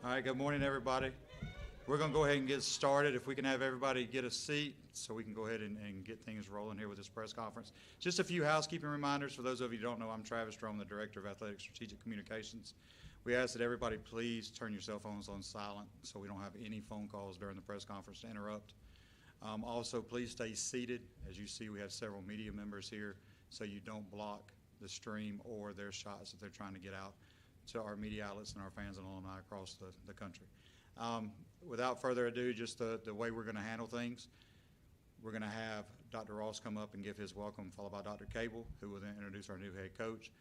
All right, good morning, everybody. We're going to go ahead and get started. If we can have everybody get a seat so we can go ahead and get things rolling here with this press conference. Just a few housekeeping reminders. For those of you who don't know, I'm Travis Strom, the Director of Athletic Strategic Communications. We ask that everybody please turn your cell phones on silent so we don't have any phone calls during the press conference to interrupt. Also, please stay seated. As you see, we have several media members here, so you don't block the stream or their shots that they're trying to get out to our media outlets and our fans and alumni across the country. Without further ado, just the way we're going to handle things, we're going to have Dr. Ross come up and give his welcome, followed by Dr. Cable, who will then introduce our new head coach.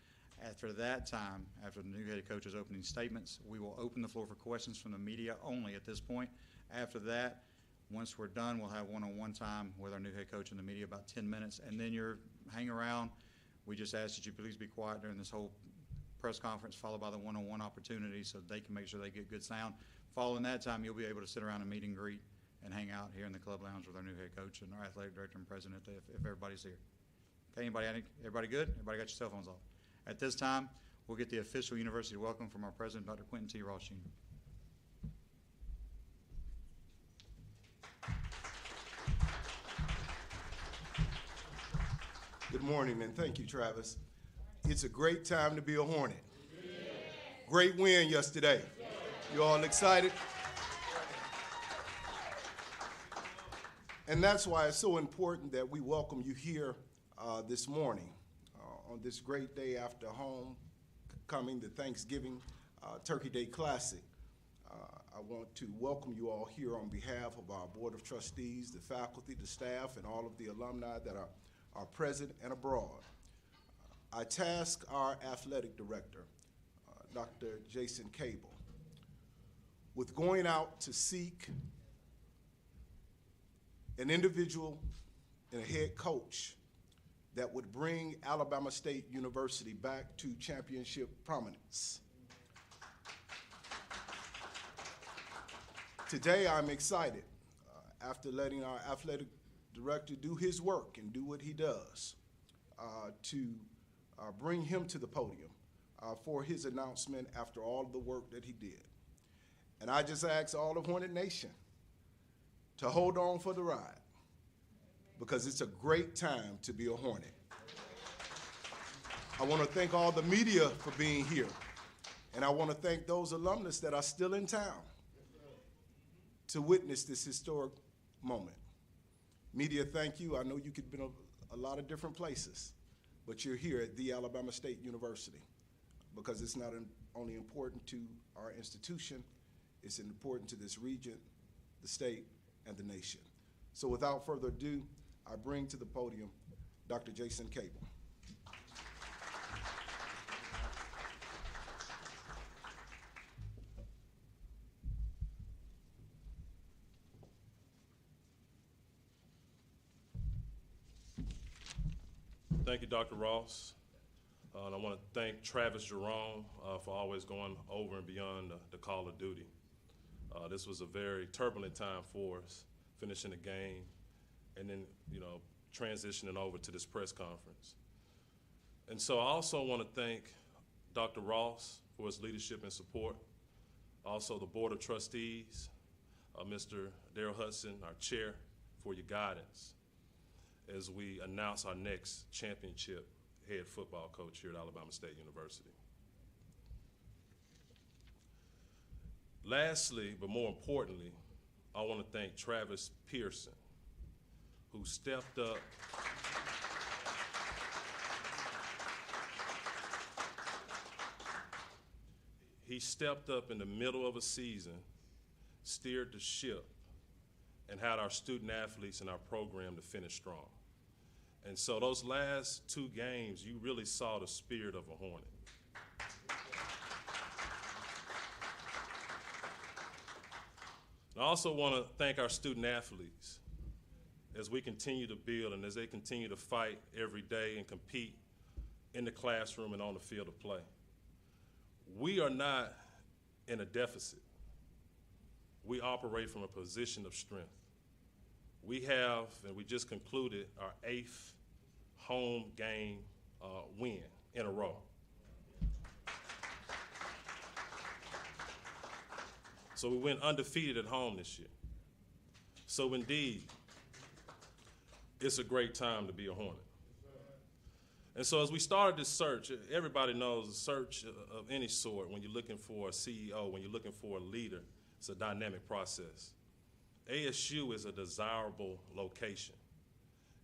After that time, after the new head coach's opening statements, we will open the floor for questions from the media only at this point. After that, once we're done, we'll have one-on-one time with our new head coach and the media, about 10 minutes, and then you're hang around. We just ask that you please be quiet during this whole press conference, followed by the one-on-one opportunity so they can make sure they get good sound. Following that time, you'll be able to sit around and meet and greet and hang out here in the club lounge with our new head coach and our athletic director and president if everybody's here. Okay, everybody good? Everybody got your cell phones off? At this time, we'll get the official university welcome from our president, Dr. Quentin T. Ross, Jr. Good morning, and thank you, Travis. It's a great time to be a Hornet. Great win yesterday. You all excited? And that's why it's so important that we welcome you here this morning on this great day after homecoming, the Thanksgiving Turkey Day Classic. I want to welcome you all here on behalf of our Board of Trustees, the faculty, the staff, and all of the alumni that are present and abroad. I task our athletic director, Dr. Jason Cable, with going out to seek an individual and a head coach that would bring Alabama State University back to championship prominence. Today, I'm excited after letting our athletic director do his work and do what he does to bring him to the podium for his announcement after all of the work that he did. And I just ask all of Hornet Nation to hold on for the ride because it's a great time to be a Hornet. I want to thank all the media for being here, and I want to thank those alumnus that are still in town to witness this historic moment. Media, thank you. I know you could have been a lot of different places, but you're here at the Alabama State University because it's not only important to our institution, it's important to this region, the state, and the nation. So without further ado, I bring to the podium Dr. Jason Cable. Thank you, Dr. Ross. And I want to thank Travis Jerome for always going over and beyond the call of duty. This was a very turbulent time for us, finishing the game and then, transitioning over to this press conference. And so I also want to thank Dr. Ross for his leadership and support. Also the Board of Trustees, Mr. Darrell Hudson, our chair, for your guidance as we announce our next championship head football coach here at Alabama State University. Lastly, but more importantly, I want to thank Travis Pearson, who stepped up He stepped up in the middle of a season, steered the ship, and had our student athletes in our program to finish strong. And so those last two games, you really saw the spirit of a Hornet. I also want to thank our student athletes as we continue to build and as they continue to fight every day and compete in the classroom and on the field of play. We are not in a deficit. We operate from a position of strength. We have, and we just concluded, our 8th home game win in a row. So we went undefeated at home this year. So indeed, it's a great time to be a Hornet. And so as we started this search, everybody knows a search of any sort, when you're looking for a CEO, when you're looking for a leader, it's a dynamic process. ASU is a desirable location.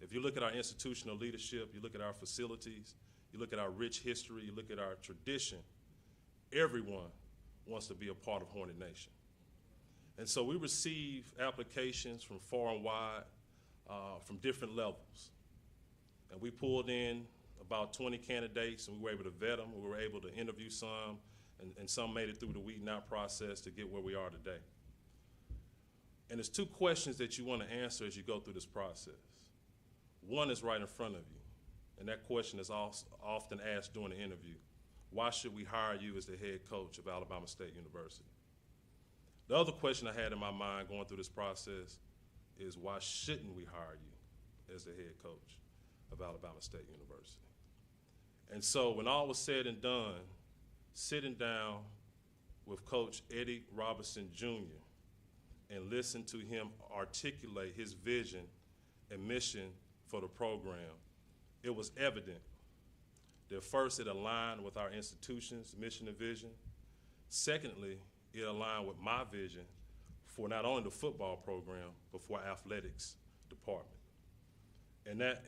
If you look at our institutional leadership, you look at our facilities, you look at our rich history, you look at our tradition, everyone wants to be a part of Hornet Nation. And so we receive applications from far and wide, from different levels. And we pulled in about 20 candidates, and we were able to vet them. We were able to interview some, and some made it through the weeding out process to get where we are today. And there's two questions that you want to answer as you go through this process. One is right in front of you, and that question is often asked during the interview. Why should we hire you as the head coach of Alabama State University? The other question I had in my mind going through this process is, why shouldn't we hire you as the head coach of Alabama State University? And so when all was said and done, sitting down with Coach Eddie Robinson Jr. and listen to him articulate his vision and mission for the program, it was evident that first, it aligned with our institution's mission and vision. Secondly, it aligned with my vision for not only the football program, but for our athletics department. And that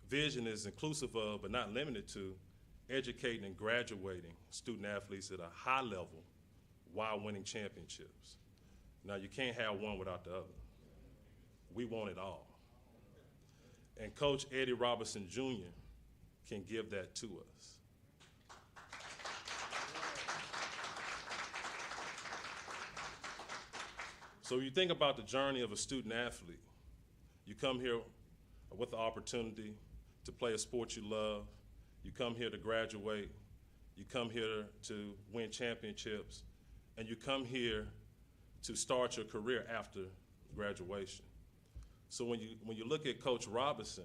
vision is inclusive of, but not limited to, educating and graduating student athletes at a high level while winning championships. Now, you can't have one without the other. We want it all. And Coach Eddie Robinson Jr. can give that to us. So you think about the journey of a student athlete. You come here with the opportunity to play a sport you love. You come here to graduate. You come here to win championships. And you come here to start your career after graduation. So when you look at Coach Robinson,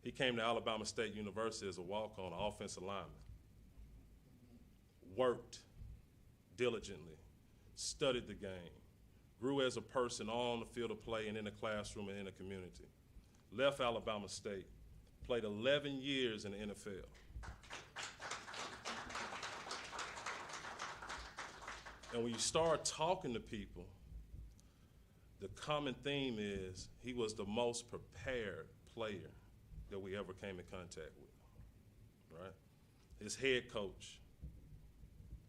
he came to Alabama State University as a walk-on, an offensive lineman. Worked diligently, studied the game, grew as a person on the field of play and in the classroom and in the community. Left Alabama State, played 11 years in the NFL. And when you start talking to people, the common theme is he was the most prepared player that we ever came in contact with, right? His head coach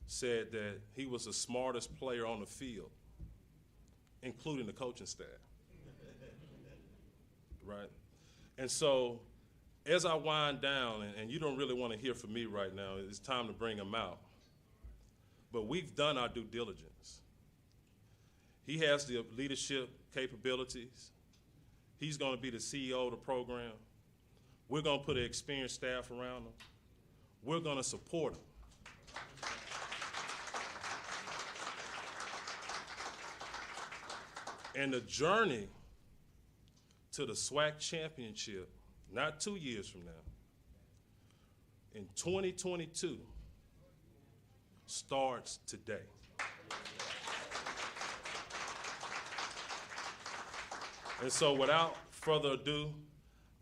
said that he was the smartest player on the field, including the coaching staff, right? And so as I wind down, and you don't really want to hear from me right now, it's time to bring him out, but we've done our due diligence. He has the leadership capabilities. He's going to be the CEO of the program. We're going to put an experienced staff around him. We're going to support him. And the journey to the SWAC championship, not 2 years from now, in 2022, starts today. And so without further ado,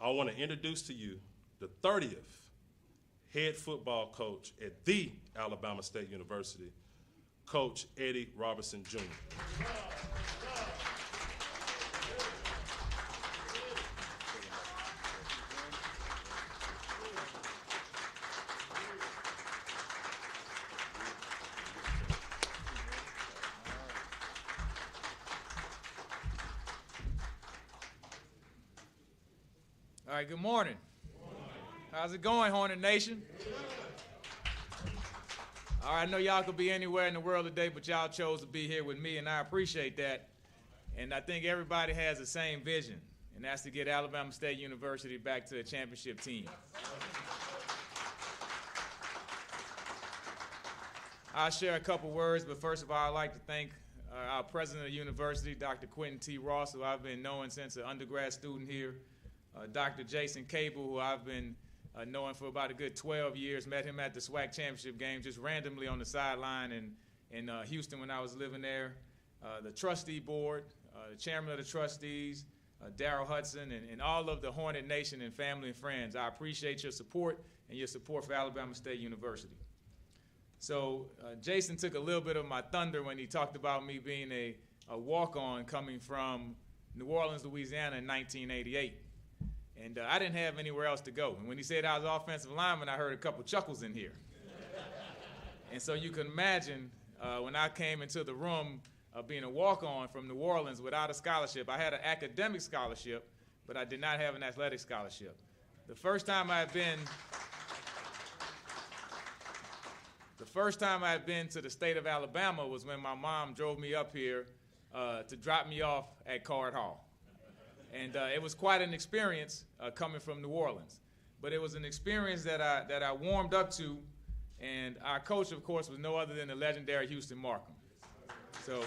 I want to introduce to you the 30th head football coach at the Alabama State University, Coach Eddie Robinson Jr. All right, good morning. How's it going, Hornet Nation? All right, I know y'all could be anywhere in the world today, but y'all chose to be here with me, and I appreciate that. And I think everybody has the same vision, and that's to get Alabama State University back to a championship team. I'll share a couple words, but first of all, I'd like to thank our president of the university, Dr. Quentin T. Ross, who I've been knowing since an undergrad student here. Dr. Jason Cable, who I've been knowing for about a good 12 years, met him at the SWAC championship game just randomly on the sideline in Houston when I was living there. the trustee board, the chairman of the trustees, Darrell Hudson, and all of the Hornet Nation and family and friends. I appreciate your support and your support for Alabama State University. So Jason took a little bit of my thunder when he talked about me being a walk-on coming from New Orleans, Louisiana in 1988. And I didn't have anywhere else to go. And when he said I was offensive lineman, I heard a couple chuckles in here. And so you can imagine when I came into the room being a walk-on from New Orleans without a scholarship. I had an academic scholarship, but I did not have an athletic scholarship. The first time I had been to the state of Alabama was when my mom drove me up here to drop me off at Card Hall. And it was quite an experience coming from New Orleans. But it was an experience that I warmed up to, and our coach, of course, was no other than the legendary Houston Markham. So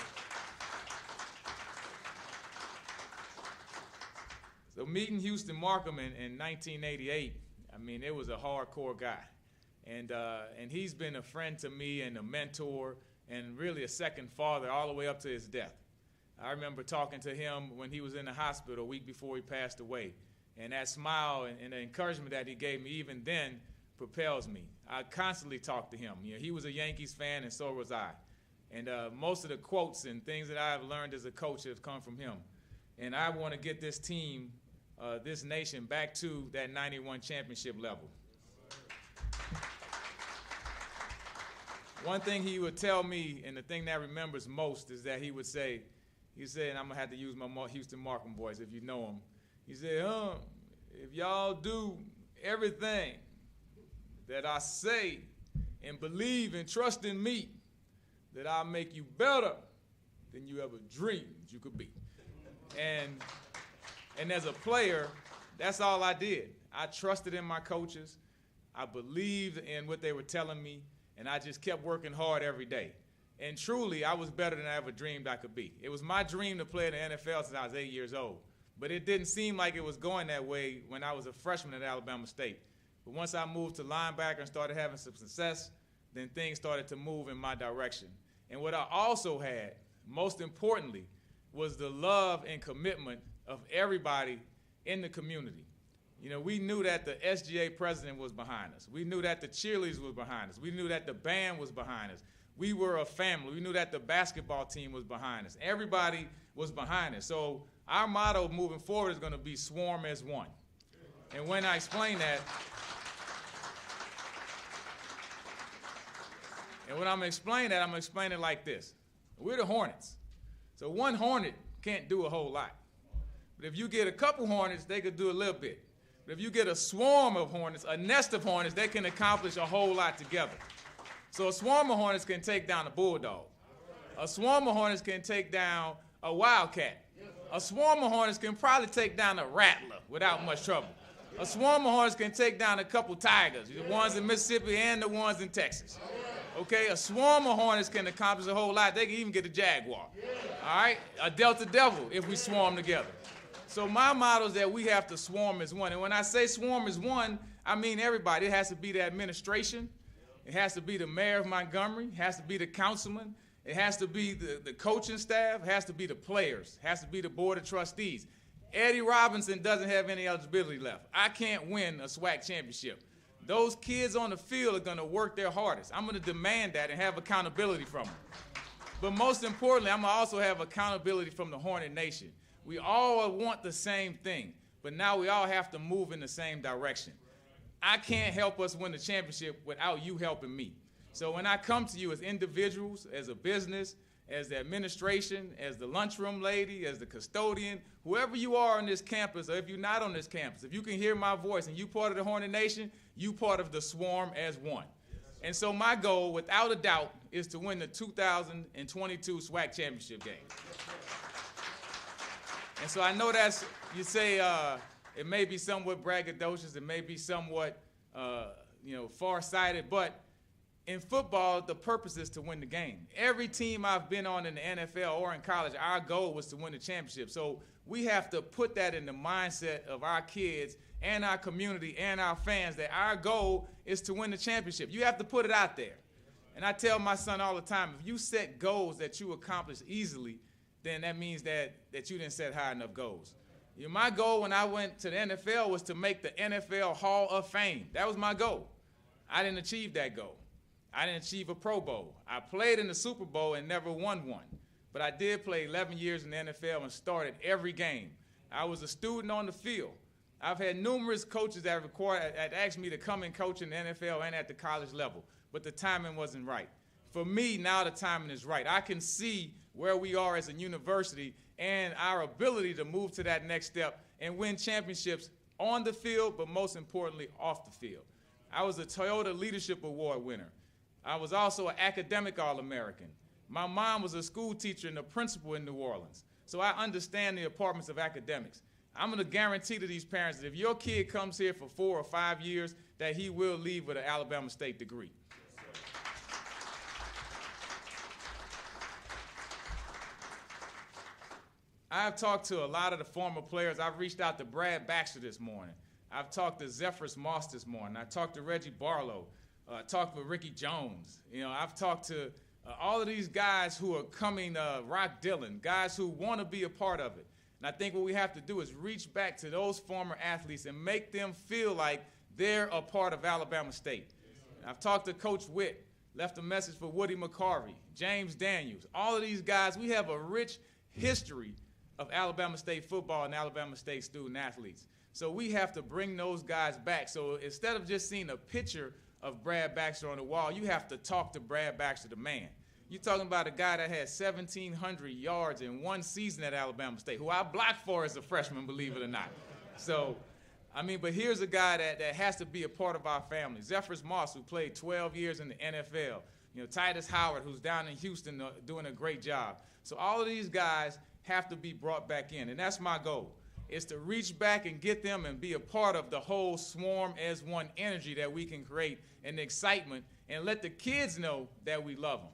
meeting Houston Markham in 1988, I mean, it was a hardcore guy. And he's been a friend to me and a mentor and really a second father all the way up to his death. I remember talking to him when he was in the hospital a week before he passed away. And that smile and the encouragement that he gave me even then propels me. I constantly talk to him. You know, he was a Yankees fan and so was I. And most of the quotes and things that I have learned as a coach have come from him. And I want to get this team, this nation, back to that 91 championship level. One thing he would tell me, and the thing that remembers most, is that he said, and I'm going to have to use my Houston Markham voice if you know him. He said, if y'all do everything that I say and believe and trust in me, that I'll make you better than you ever dreamed you could be. And as a player, that's all I did. I trusted in my coaches. I believed in what they were telling me, and I just kept working hard every day. And truly, I was better than I ever dreamed I could be. It was my dream to play in the NFL since I was 8 years old. But it didn't seem like it was going that way when I was a freshman at Alabama State. But once I moved to linebacker and started having some success, then things started to move in my direction. And what I also had, most importantly, was the love and commitment of everybody in the community. You know, we knew that the SGA president was behind us. We knew that the cheerleaders were behind us. We knew that the band was behind us. We were a family. We knew that the basketball team was behind us. Everybody was behind us. So our motto moving forward is going to be swarm as one. And when I explain that, and when I'm explaining that, I'm explaining it like this. We're the Hornets. So one Hornet can't do a whole lot. But if you get a couple Hornets, they could do a little bit. But if you get a swarm of Hornets, a nest of Hornets, they can accomplish a whole lot together. So a swarm of Hornets can take down a bulldog. A swarm of Hornets can take down a wildcat. A swarm of Hornets can probably take down a rattler without much trouble. A swarm of Hornets can take down a couple tigers, the ones in Mississippi and the ones in Texas. Okay, a swarm of Hornets can accomplish a whole lot. They can even get a jaguar. All right, a Delta Devil if we swarm together. So my motto is that we have to swarm as one. And when I say swarm as one, I mean everybody. It has to be the administration. It has to be the mayor of Montgomery. It has to be the councilman. It has to be the coaching staff. It has to be the players. It has to be the board of trustees. Eddie Robinson doesn't have any eligibility left. I can't win a SWAC championship. Those kids on the field are going to work their hardest. I'm going to demand that and have accountability from them. But most importantly, I'm going to also have accountability from the Hornet Nation. We all want the same thing, but now we all have to move in the same direction. I can't help us win the championship without you helping me. So when I come to you as individuals, as a business, as the administration, as the lunchroom lady, as the custodian, whoever you are on this campus, or if you're not on this campus, if you can hear my voice and you part of the Hornet Nation, you part of the swarm as one. And so my goal, without a doubt, is to win the 2022 SWAC championship game. And so I know that's, you say, it may be somewhat braggadocious, it may be somewhat, far-sighted, but in football, the purpose is to win the game. Every team I've been on in the NFL or in college, our goal was to win the championship. So we have to put that in the mindset of our kids and our community and our fans that our goal is to win the championship. You have to put it out there. And I tell my son all the time, if you set goals that you accomplish easily, then that means that you didn't set high enough goals. You know, my goal when I went to the NFL was to make the NFL Hall of Fame. That was my goal. I didn't achieve that goal. I didn't achieve a Pro Bowl. I played in the Super Bowl and never won one. But I did play 11 years in the NFL and started every game. I was a student on the field. I've had numerous coaches that asked me to come and coach in the NFL and at the college level, but the timing wasn't right. For me, now the timing is right. I can see where we are as a university and our ability to move to that next step and win championships on the field, but most importantly, off the field. I was a Toyota Leadership Award winner. I was also an academic All-American. My mom was a school teacher and a principal in New Orleans, so I understand the importance of academics. I'm going to guarantee to these parents that if your kid comes here for 4 or 5 years, that he will leave with an Alabama State degree. I've talked to a lot of the former players. I've reached out to Brad Baxter this morning. I've talked to Zephyrus Moss this morning. I talked to Reggie Barlow. I talked with Ricky Jones. You know, I've talked to all of these guys who are coming, Rock Dillon, guys who want to be a part of it. And I think what we have to do is reach back to those former athletes and make them feel like they're a part of Alabama State. I've talked to Coach Witt, left a message for Woody McCarvey, James Daniels. All of these guys, we have a rich history of Alabama State football and Alabama State student athletes. So we have to bring those guys back. So instead of just seeing a picture of Brad Baxter on the wall, you have to talk to Brad Baxter, the man. You're talking about a guy that had 1,700 yards in one season at Alabama State, who I blocked for as a freshman, believe it or not. So, I mean, but here's a guy that has to be a part of our family. Zephyrus Moss, who played 12 years in the NFL. You know, Titus Howard, who's down in Houston doing a great job. So all of these guys have to be brought back in, and that's my goal, is to reach back and get them and be a part of the whole swarm as one energy that we can create and excitement, and let the kids know that we love them.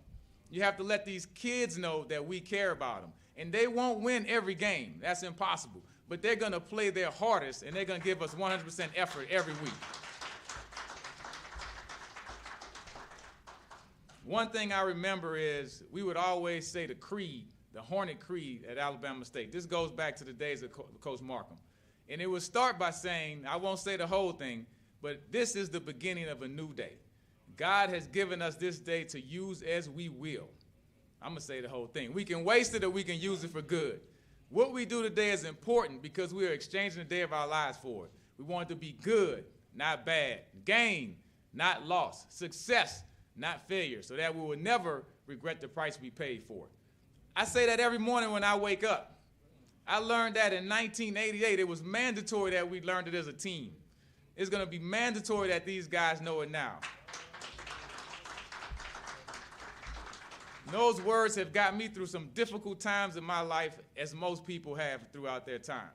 You have to let these kids know that we care about them. And they won't win every game. That's impossible. But they're going to play their hardest, and they're going to give us 100% effort every week. One thing I remember is we would always say the creed, the Hornet Creed at Alabama State. This goes back to the days of Coach Markham. And it would start by saying, I won't say the whole thing, but this is the beginning of a new day. God has given us this day to use as we will. I'm going to say the whole thing. We can waste it or we can use it for good. What we do today is important because we are exchanging the day of our lives for it. We want it to be good, not bad. Gain, not loss. Success, not failure, so that we will never regret the price we paid for it. I say that every morning when I wake up. I learned that in 1988. It was mandatory that we learned it as a team. It's going to be mandatory that these guys know it now. Those words have got me through some difficult times in my life, as most people have throughout their times.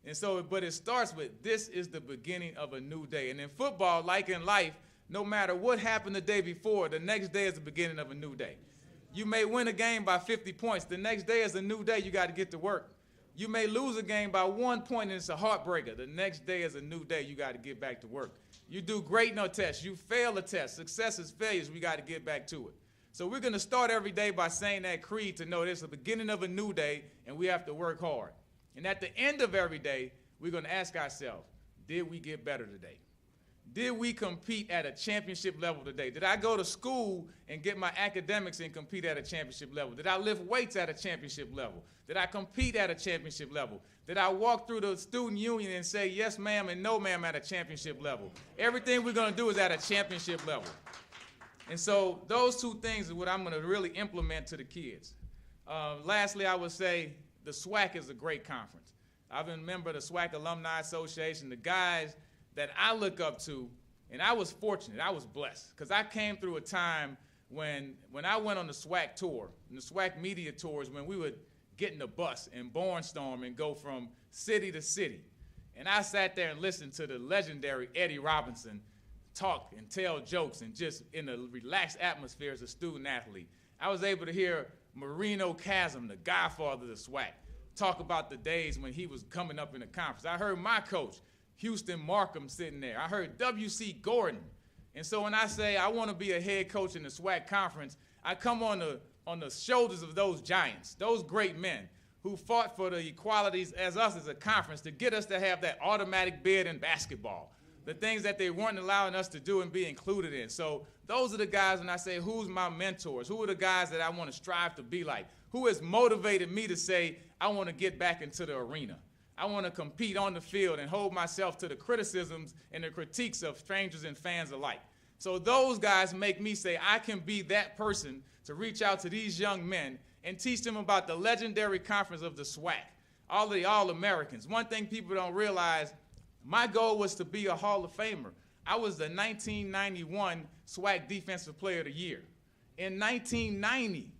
And so, but it starts with, this is the beginning of a new day. And in football, like in life, no matter what happened the day before, the next day is the beginning of a new day. You may win a game by 50 points. The next day is a new day. You got to get to work. You may lose a game by 1 point, and it's a heartbreaker. The next day is a new day. You got to get back to work. You do great in a test. You fail a test. Success is failures. We got to get back to it. So we're going to start every day by saying that creed to know this is the beginning of a new day, and we have to work hard. And at the end of every day, we're going to ask ourselves, did we get better today? Did we compete at a championship level today? Did I go to school and get my academics and compete at a championship level? Did I lift weights at a championship level? Did I compete at a championship level? Did I walk through the student union and say yes, ma'am, and no, ma'am at a championship level? Everything we're going to do is at a championship level. And so those two things are what I'm going to really implement to the kids. Lastly, I would say the SWAC is a great conference. I've been a member of the SWAC Alumni Association. The guys that I look up to, and I was fortunate, I was blessed, because I came through a time when I went on the SWAC tour, and the SWAC media tours, when we would get in the bus and barnstorm and go from city to city. And I sat there and listened to the legendary Eddie Robinson talk and tell jokes, and just in a relaxed atmosphere as a student athlete. I was able to hear Marino Chasm, the godfather of the SWAC, talk about the days when he was coming up in the conference. I heard my coach, Houston Markham, sitting there. I heard W.C. Gordon, And so when I say I want to be a head coach in the SWAC conference, I come on the shoulders of those giants, those great men who fought for the equalities as us as a conference to get us to have that automatic bid in basketball, the things that they weren't allowing us to do and be included in. So those are the guys when I say who's my mentors, who are the guys that I want to strive to be like, who has motivated me to say I want to get back into the arena. I want to compete on the field and hold myself to the criticisms and the critiques of strangers and fans alike. So those guys make me say I can be that person to reach out to these young men and teach them about the legendary conference of the SWAC, all of the All-Americans. One thing people don't realize, my goal was to be a Hall of Famer. I was the 1991 SWAC Defensive Player of the Year. In 1990,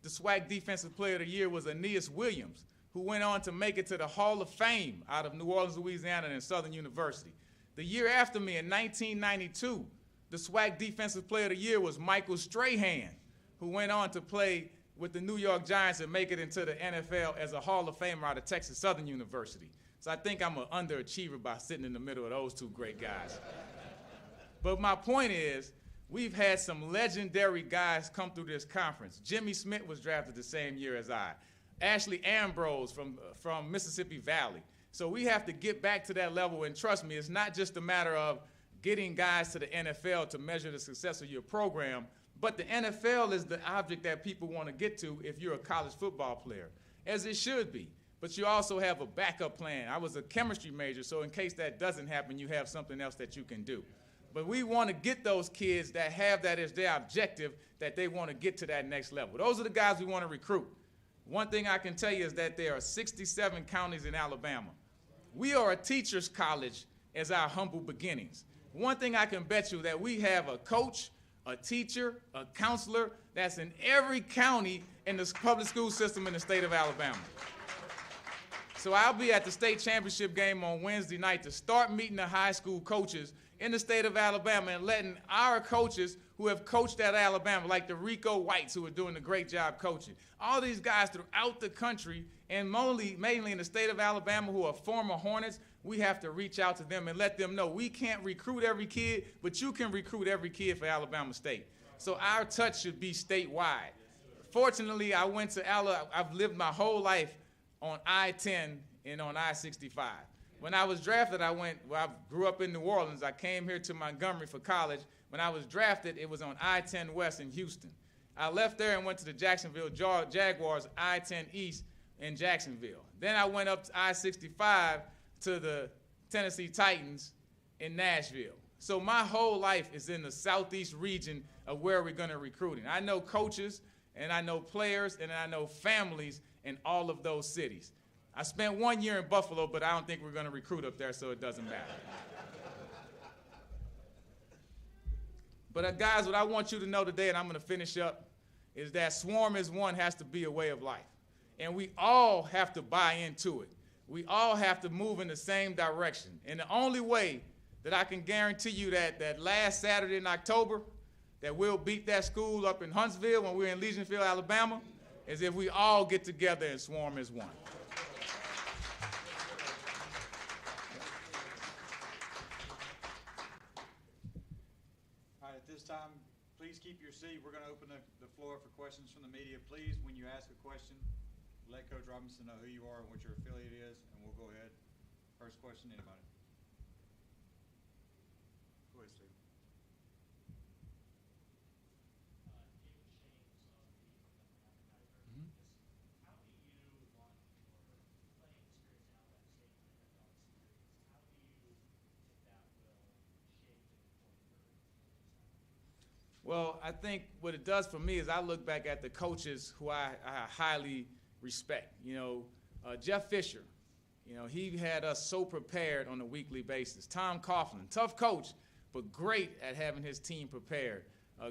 the SWAC Defensive Player of the Year was Aeneas Williams, who went on to make it to the Hall of Fame out of New Orleans, Louisiana, and Southern University. The year after me, in 1992, the SWAC Defensive Player of the Year was Michael Strahan, who went on to play with the New York Giants and make it into the NFL as a Hall of Famer out of Texas Southern University. So I think I'm an underachiever by sitting in the middle of those two great guys. But my point is, we've had some legendary guys come through this conference. Jimmy Smith was drafted the same year as I. Ashley Ambrose from Mississippi Valley. So we have to get back to that level, and trust me, it's not just a matter of getting guys to the NFL to measure the success of your program, but the NFL is the object that people want to get to if you're a college football player, as it should be. But you also have a backup plan. I was a chemistry major, so in case that doesn't happen, you have something else that you can do. But we want to get those kids that have that as their objective, that they want to get to that next level. Those are the guys we want to recruit. One thing I can tell you is that there are 67 counties in Alabama. We are a teacher's college as our humble beginnings. One thing I can bet you that we have a coach, a teacher, a counselor that's in every county in the public school system in the state of Alabama. So I'll be at the state championship game on Wednesday night to start meeting the high school coaches in the state of Alabama and letting our coaches who have coached at Alabama, like the Rico Whites, who are doing a great job coaching, all these guys throughout the country, and mainly in the state of Alabama who are former Hornets, we have to reach out to them and let them know we can't recruit every kid, but you can recruit every kid for Alabama State. So our touch should be statewide. Fortunately, I've lived my whole life on I-10 and on I-65. When I was drafted, I grew up in New Orleans. I came here to Montgomery for college. When I was drafted, it was on I-10 West in Houston. I left there and went to the Jacksonville Jaguars, I-10 East in Jacksonville. Then I went up to I-65 to the Tennessee Titans in Nashville. So my whole life is in the southeast region of where we're going to recruiting. I know coaches, and I know players, and I know families in all of those cities. I spent 1 year in Buffalo, but I don't think we're going to recruit up there, so it doesn't matter. But guys, what I want you to know today, and I'm going to finish up, is that Swarm is One has to be a way of life. And we all have to buy into it. We all have to move in the same direction. And the only way that I can guarantee you that last Saturday in October, that we'll beat that school up in Huntsville when we're in Legionville, Alabama, is if we all get together and Swarm as One. All right, at this time, please keep your seat. We're going to open the floor for questions from the media. Please, when you ask a question, let Coach Robinson know who you are and what your affiliate is, and we'll go ahead. First question, anybody? Go ahead, Steve. Well, I think what it does for me is I look back at the coaches who I highly respect. Jeff Fisher, he had us so prepared on a weekly basis. Tom Coughlin, tough coach, but great at having his team prepared.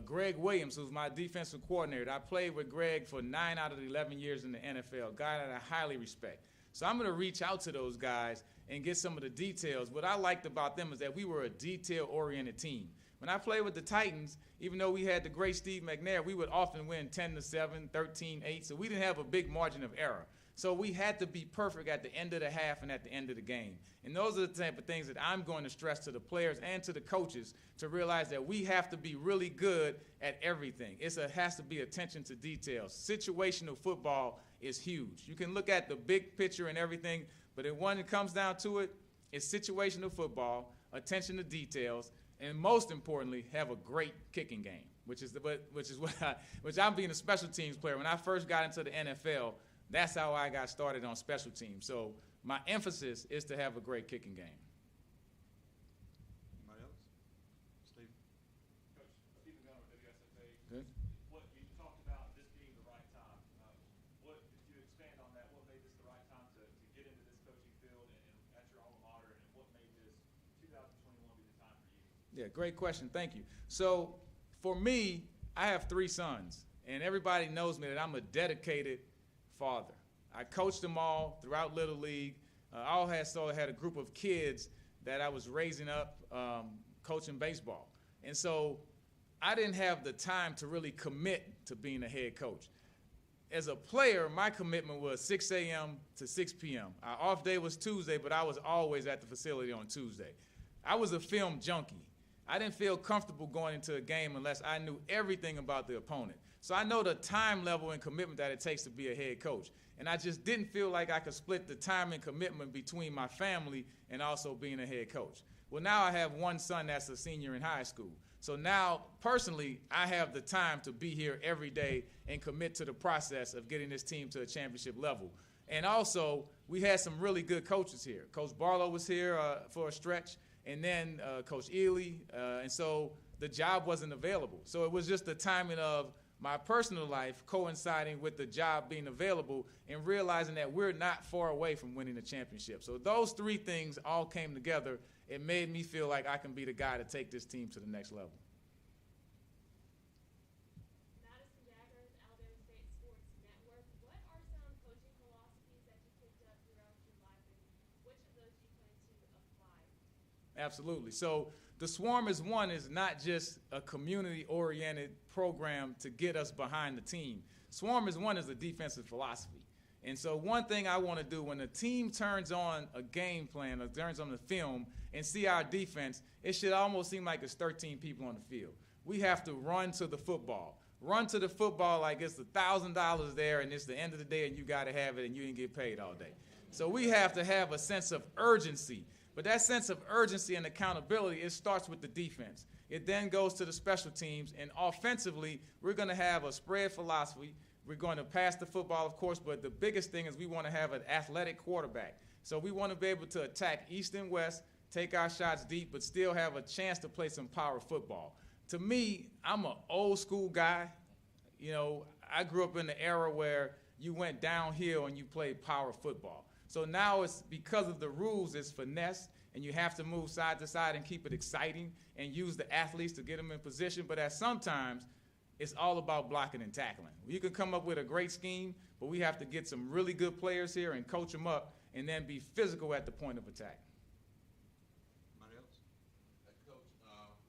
Greg Williams, who's my defensive coordinator. I played with Greg for 9 out of the 11 years in the NFL, a guy that I highly respect. So I'm going to reach out to those guys and get some of the details. What I liked about them is that we were a detail-oriented team. When I played with the Titans, even though we had the great Steve McNair, we would often win 10-7, 13-8, so we didn't have a big margin of error. So we had to be perfect at the end of the half and at the end of the game. And those are the type of things that I'm going to stress to the players and to the coaches to realize that we have to be really good at everything. It has to be attention to details. Situational football is huge. You can look at the big picture and everything, but when it comes down to it, it's situational football, attention to details, and most importantly, have a great kicking game, which I'm being a special teams player. When I first got into the NFL, that's how I got started on special teams. So my emphasis is to have a great kicking game. Anybody else? Steve? Coach, Stephen Gunner, WSFA. Good. What you talked about this being the right time. What, if you expand on that, what made this the right time to get into this coaching field and at your alma mater, and what made this 2021 be the time for you? Yeah, great question. Thank you. So for me, I have 3 sons, and everybody knows me that I'm a dedicated father. I coached them all throughout Little League. I also had a group of kids that I was raising up coaching baseball. And so I didn't have the time to really commit to being a head coach. As a player, my commitment was 6 a.m. to 6 p.m. Our off day was Tuesday, but I was always at the facility on Tuesday. I was a film junkie. I didn't feel comfortable going into a game unless I knew everything about the opponent. So I know the time level and commitment that it takes to be a head coach. And I just didn't feel like I could split the time and commitment between my family and also being a head coach. Well, now I have one son that's a senior in high school. So now, personally, I have the time to be here every day and commit to the process of getting this team to a championship level. And also, we had some really good coaches here. Coach Barlow was here for a stretch, and then Coach Ely, and so the job wasn't available. So it was just the timing of my personal life coinciding with the job being available and realizing that we're not far away from winning the championship. So those 3 things all came together. It made me feel like I can be the guy to take this team to the next level. Madison Jaggers, Alabama State Sports Network. What are some coaching philosophies that you picked up throughout your life, and which of those do you plan to apply? Absolutely. So the Swarm is not just a community-oriented program to get us behind the team. Swarm is a defensive philosophy. And so one thing I want to do when the team turns on a game plan or turns on the film and see our defense, it should almost seem like it's 13 people on the field. We have to run to the football. Run to the football like it's $1,000 there and it's the end of the day and you got to have it and you didn't get paid all day. So we have to have a sense of urgency. But that sense of urgency and accountability, it starts with the defense. It then goes to the special teams, and offensively, we're going to have a spread philosophy. We're going to pass the football, of course, but the biggest thing is we want to have an athletic quarterback. So we want to be able to attack east and west, take our shots deep, but still have a chance to play some power football. To me, I'm an old school guy. You know, I grew up in the era where you went downhill and you played power football. So now it's because of the rules, it's finesse, and you have to move side to side and keep it exciting and use the athletes to get them in position. But at sometimes, it's all about blocking and tackling. You can come up with a great scheme, but we have to get some really good players here and coach them up and then be physical at the point of attack. Anybody else? Coach,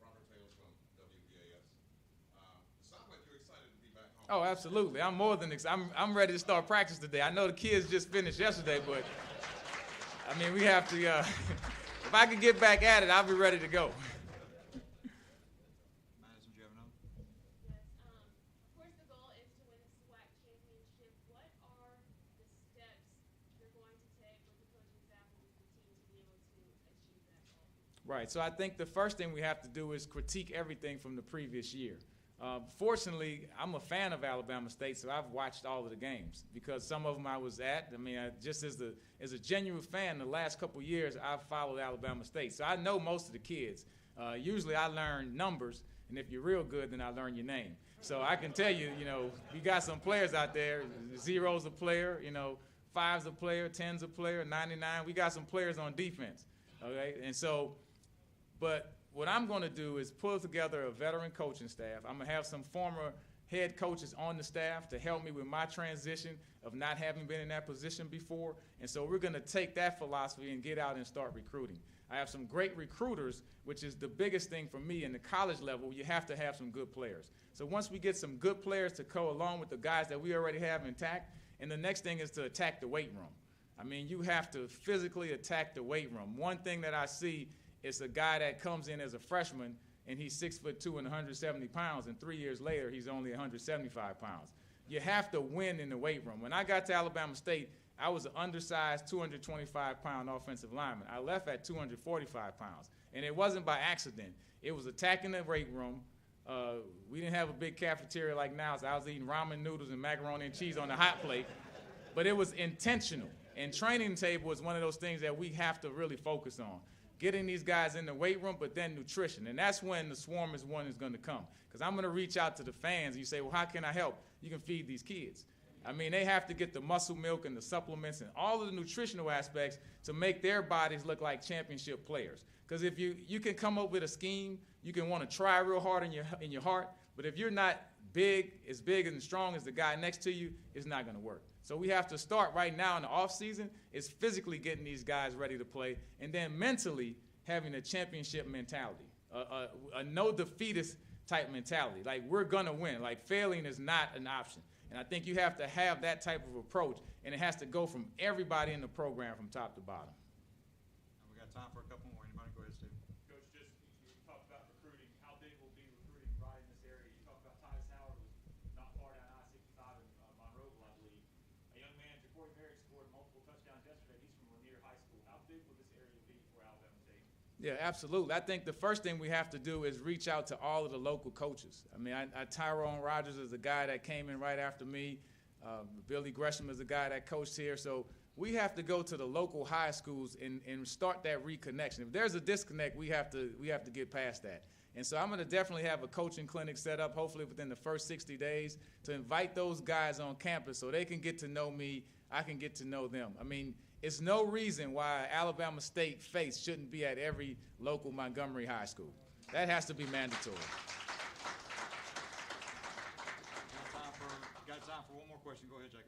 Robert Taylor from WBAS. It sounds like you're excited to be back home. Oh, absolutely. I'm more than excited. I'm ready to start practice today. I know the kids just finished yesterday, but, I mean, we have to, if I can get back at it, I'll be ready to go. Madison, do you have another? Yes. Of course, the goal is to win the SWAC championship. What are the steps you're going to take with the coaching staff and with the team to be able to achieve that goal? Right. So I think the first thing we have to do is critique everything from the previous year. Fortunately, I'm a fan of Alabama State, so I've watched all of the games because some of them I was at. I mean, just as a genuine fan, the last couple of years I've followed Alabama State, so I know most of the kids. Usually I learn numbers, and if you're real good, then I learn your name. So I can tell you, you know, we got some players out there. 0's a player, you know, 5's a player, 10's a player, 99. We got some players on defense, okay? And so, but what I'm going to do is pull together a veteran coaching staff. I'm going to have some former head coaches on the staff to help me with my transition of not having been in that position before. And so we're going to take that philosophy and get out and start recruiting. I have some great recruiters, which is the biggest thing for me in the college level. You have to have some good players. So once we get some good players to go along with the guys that we already have intact, and the next thing is to attack the weight room. I mean, you have to physically attack the weight room. One thing that I see is a guy that comes in as a freshman and he's 6'2" and 170 pounds, and 3 years later he's only 175 pounds. You have to win in the weight room. When I got to Alabama State, I was an undersized 225-pound offensive lineman. I left at 245 pounds, and it wasn't by accident. It was attacking the weight room. We didn't have a big cafeteria like now, so I was eating ramen noodles and macaroni and cheese on the hot plate, but it was intentional. And training table is one of those things that we have to really focus on. Getting these guys in the weight room, but then nutrition. And that's when the Swarmers one is going to come. Because I'm going to reach out to the fans. You say, well, how can I help? You can feed these kids. I mean, they have to get the muscle milk and the supplements and all of the nutritional aspects to make their bodies look like championship players. Because if you can come up with a scheme, you can want to try real hard in your heart, but if you're not big and strong as the guy next to you, it's not going to work. So we have to start right now in the offseason is physically getting these guys ready to play, and then mentally having a championship mentality, a no-defeatist type mentality. Like, we're going to win. Like, failing is not an option. And I think you have to have that type of approach, and it has to go from everybody in the program from top to bottom. We got time for a couple more. Anybody? Go ahead, Steve. Coach, just you talked about recruiting. How big will be recruiting right in this area? You talked about Titus Howard was not far down I-65 in Monroeville, I believe. A young man, Ja'Cory Merrick, scored multiple touchdowns yesterday. He's from Lanier High School. How big will this area be for Alabama State? Yeah, absolutely. I think the first thing we have to do is reach out to all of the local coaches. I mean, Tyrone Rogers is the guy that came in right after me. Billy Gresham is the guy that coached here. So we have to go to the local high schools and start that reconnection. If there's a disconnect, we have to get past that. And so I'm going to definitely have a coaching clinic set up, hopefully within the first 60 days, to invite those guys on campus so they can get to know me, I can get to know them. I mean, it's no reason why Alabama State face shouldn't be at every local Montgomery high school. That has to be mandatory. Got time for one more question. Go ahead, Jacob.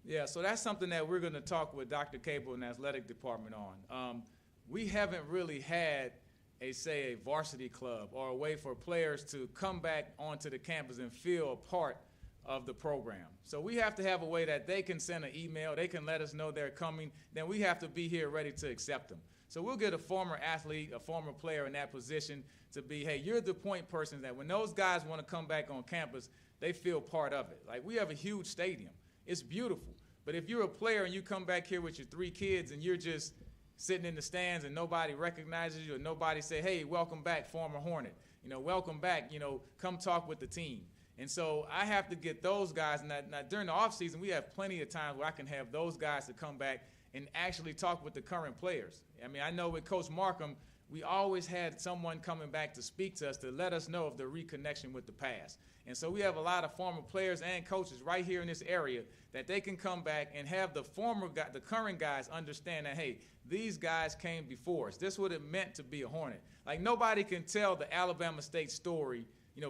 Yeah, so that's something that we're going to talk with Dr. Cable and the athletic department on. We haven't really had a varsity club or a way for players to come back onto the campus and feel a part of the program. So we have to have a way that they can send an email, they can let us know they're coming, then we have to be here ready to accept them. So we'll get a former athlete, a former player in that position to be, hey, you're the point person that when those guys want to come back on campus, they feel part of it. Like, we have a huge stadium. It's beautiful. But if you're a player and you come back here with your 3 kids and you're just sitting in the stands and nobody recognizes you or nobody say, hey, welcome back, former Hornet. Welcome back, come talk with the team. And so I have to get those guys, and during the offseason, we have plenty of times where I can have those guys to come back and actually talk with the current players. I mean, I know with Coach Markham, we always had someone coming back to speak to us to let us know of the reconnection with the past. And so we have a lot of former players and coaches right here in this area that they can come back and have the current guys understand that, hey, these guys came before us. This is what it meant to be a Hornet. Like, nobody can tell the Alabama State story,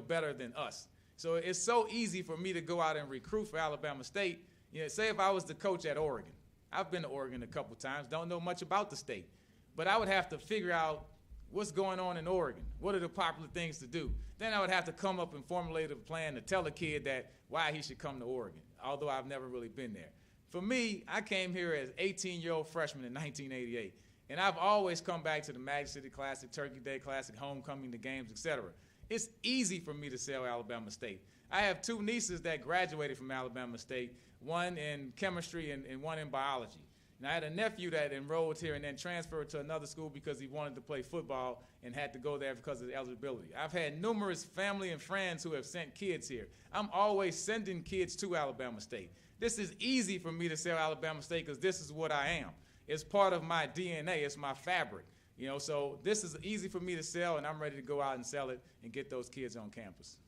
better than us. So it's so easy for me to go out and recruit for Alabama State. Say if I was the coach at Oregon. I've been to Oregon a couple times, don't know much about the state. But I would have to figure out what's going on in Oregon. What are the popular things to do? Then I would have to come up and formulate a plan to tell a kid that why he should come to Oregon, although I've never really been there. For me, I came here as 18-year-old freshman in 1988, and I've always come back to the Magic City Classic, Turkey Day Classic, homecoming, the games, etc. It's easy for me to sell Alabama State. I have 2 nieces that graduated from Alabama State, one in chemistry and one in biology. And I had a nephew that enrolled here and then transferred to another school because he wanted to play football and had to go there because of eligibility. I've had numerous family and friends who have sent kids here. I'm always sending kids to Alabama State. This is easy for me to sell Alabama State because this is what I am. It's part of my DNA. It's my fabric. So this is easy for me to sell, and I'm ready to go out and sell it and get those kids on campus.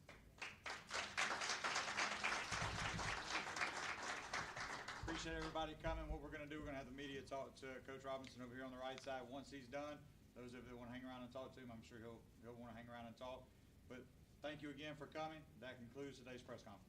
appreciate everybody coming. What we're gonna do, we're gonna have the media talk to Coach Robinson over here on the right side. Once he's done, those of you that wanna hang around and talk to him, I'm sure he'll wanna hang around and talk. But thank you again for coming. That concludes today's press conference.